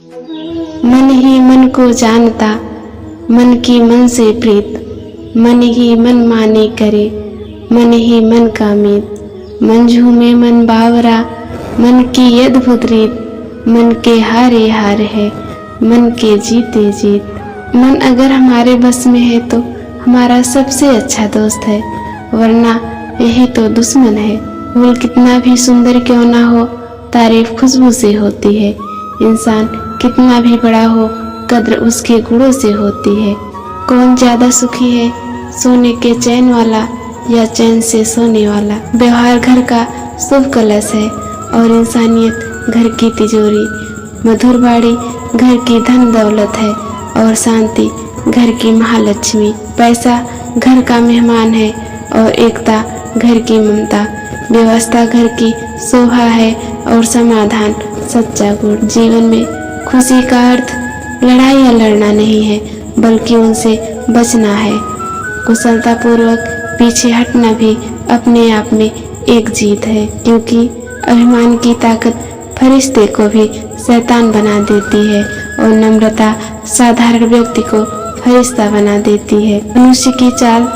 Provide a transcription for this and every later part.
मन ही मन को जानता, मन की मन से प्रीत, मन ही मन माने करे, मन ही मन का मीत। मन झूमे मन बावरा, मन की अद्भुत रीत, मन के हारे हार है, मन के जीते जीत। मन अगर हमारे बस में है तो हमारा सबसे अच्छा दोस्त है, वरना यही तो दुश्मन है। फूल कितना भी सुंदर क्यों ना हो, तारीफ खुशबू से होती है। इंसान कितना भी बड़ा हो, कद्र उसके गुणों से होती है। कौन ज्यादा सुखी है, सोने के चैन वाला या चैन से सोने वाला। व्यवहार घर का शुभ कलश है और इंसानियत घर की तिजोरी। मधुर बाड़ी घर की धन दौलत है और शांति घर की महालक्ष्मी। पैसा घर का मेहमान है और एकता घर की ममता। व्यवस्था घर की शोभा है और समाधान सच्चा गुण। जीवन में खुशी का अर्थ लड़ाइयाँ लड़ना नहीं है, बल्कि उनसे बचना है। कुशलतापूर्वक पीछे हटना भी अपने आप में एक जीत है, क्योंकि अभिमान की ताकत फरिश्ते को भी शैतान बना देती है और नम्रता साधारण व्यक्ति को फरिश्ता बना देती है। मनुष्य की चाल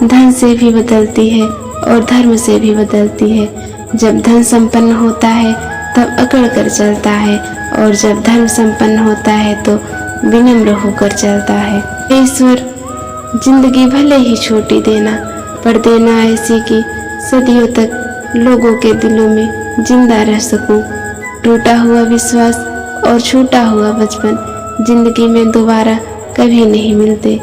धन से भी बदलती है और धर्म से भी बदलती है। जब धन संपन्न होता है तब अकड़ कर चलता है और जब धर्म संपन्न होता है तो विनम्र होकर चलता है। ईश्वर जिंदगी भले ही छोटी देना, पर देना ऐसी कि सदियों तक लोगों के दिलों में जिंदा रह सकूं। टूटा हुआ विश्वास और छूटा हुआ बचपन जिंदगी में दोबारा कभी नहीं मिलते।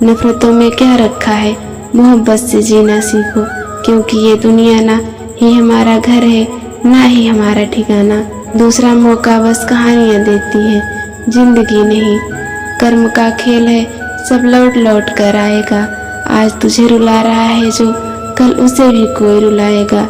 नफरतों में क्या रखा है, मोहब्बत से जीना सीखो, क्योंकि ये दुनिया ना ही हमारा घर है, ना ही हमारा ठिकाना। दूसरा मौका बस कहानियाँ देती है, जिंदगी नहीं। कर्म का खेल है, सब लौट लौट कर आएगा। आज तुझे रुला रहा है जो कल उसे भी कोई रुलाएगा।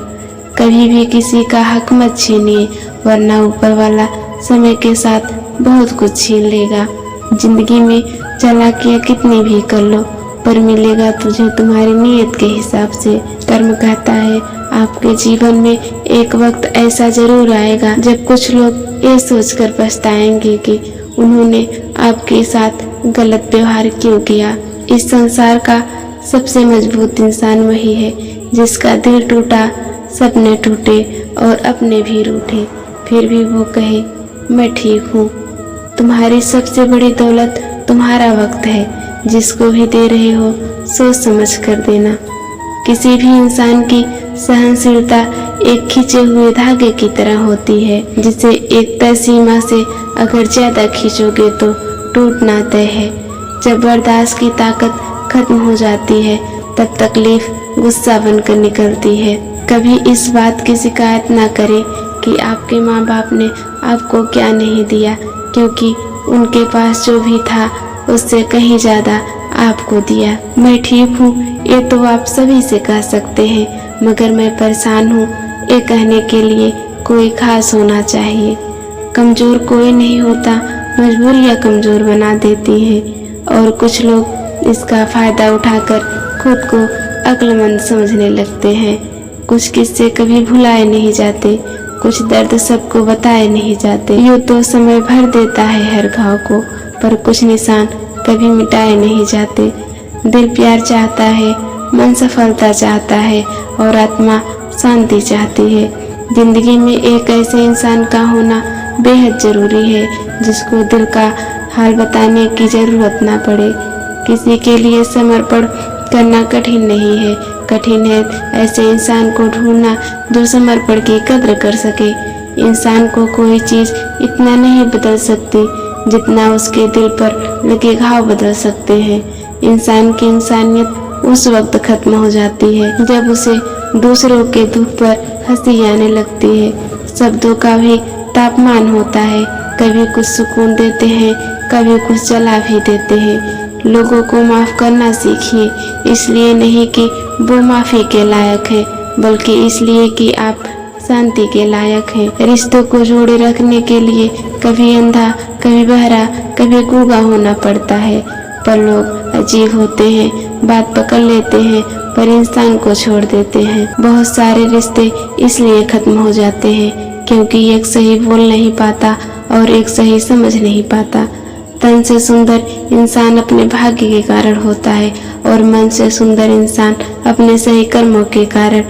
कभी भी किसी का हक मत छीनिए, वरना ऊपर वाला समय के साथ बहुत कुछ छीन लेगा। जिंदगी में चालाकियाँ कितनी भी कर लो, पर मिलेगा तुझे तुम्हारी नीयत के हिसाब से। कर्म कहता है आपके जीवन में एक वक्त ऐसा जरूर आएगा जब कुछ लोग ये सोचकर पछताएंगे कि उन्होंने आपके साथ गलत व्यवहार क्यों किया। इस संसार का सबसे मजबूत इंसान वही है जिसका दिल टूटा, सपने टूटे और अपने भी रूठे, फिर भी वो कहे मैं ठीक हूँ। तुम्हारी सबसे बड़ी दौलत तुम्हारा वक्त है, जिसको भी दे रहे हो सोच समझ कर देना। किसी भी इंसान की सहनशीलता एक खींचे हुए धागे की तरह होती है, जिसे एक तय सीमा से अगर ज्यादा खींचोगे तो टूटना तय है। जब बर्दाश्त की ताकत खत्म हो जाती है तब तकलीफ गुस्सा बनकर निकलती है। कभी इस बात की शिकायत ना करें कि आपके माँ बाप ने आपको क्या नहीं दिया, क्योंकि उनके पास जो भी था उससे कहीं ज्यादा आपको दिया। मैं ठीक हूँ ये तो आप सभी से कह सकते हैं, मगर मैं परेशान हूँ ये कहने के लिए कोई खास होना चाहिए। कमजोर कोई नहीं होता, मजबूरियाँ कमजोर बना देती हैं और कुछ लोग इसका फायदा उठाकर खुद को अक्लमंद समझने लगते हैं। कुछ किस्से कभी भुलाए नहीं जाते, कुछ दर्द सबको बताए नहीं जाते। यूँ तो समय भर देता है हर घाव को, पर कुछ निशान कभी मिटाए नहीं जाते। दिल प्यार चाहता है, मन सफलता चाहता है और आत्मा शांति चाहती है। जिंदगी में एक ऐसे इंसान का होना बेहद जरूरी है जिसको दिल का हाल बताने की जरूरत ना पड़े। किसी के लिए समर्पण करना कठिन नहीं है, कठिन है ऐसे इंसान को ढूंढना जो समर्पण की कद्र कर सके। इंसान को कोई चीज इतना नहीं बदल सकती जितना उसके दिल पर लगे घाव बदल सकते हैं। इंसान की इंसानियत उस वक्त खत्म हो जाती है जब उसे दूसरों के दुख पर हंसी आने लगती है। शब्दों का भी तापमान होता है, कभी कुछ सुकून देते हैं, कभी कुछ जला भी देते हैं। लोगों को माफ करना सीखिए, इसलिए नहीं कि वो माफी के लायक है, बल्कि इसलिए कि आप शांति के लायक हैं। रिश्तों को जोड़े रखने के लिए कभी अंधा, कभी बहरा, कभी गूंगा होना पड़ता है, पर लोग अजीब होते हैं, बात पकड़ लेते हैं पर इंसान को छोड़ देते हैं। बहुत सारे रिश्ते इसलिए खत्म हो जाते हैं क्योंकि एक सही बोल नहीं पाता और एक सही समझ नहीं पाता। तन से सुंदर इंसान अपने भाग्य के कारण होता है और मन से सुंदर इंसान अपने सही कर्मों के कारण।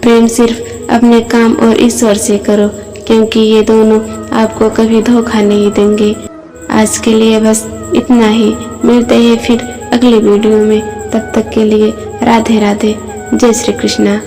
प्रेम सिर्फ अपने काम और ईश्वर से करो, क्योंकि ये दोनों आपको कभी धोखा नहीं देंगे। आज के लिए बस इतना ही। मिलते हैं फिर अगले वीडियो में। तब तक के लिए राधे राधे। जय श्री कृष्णा।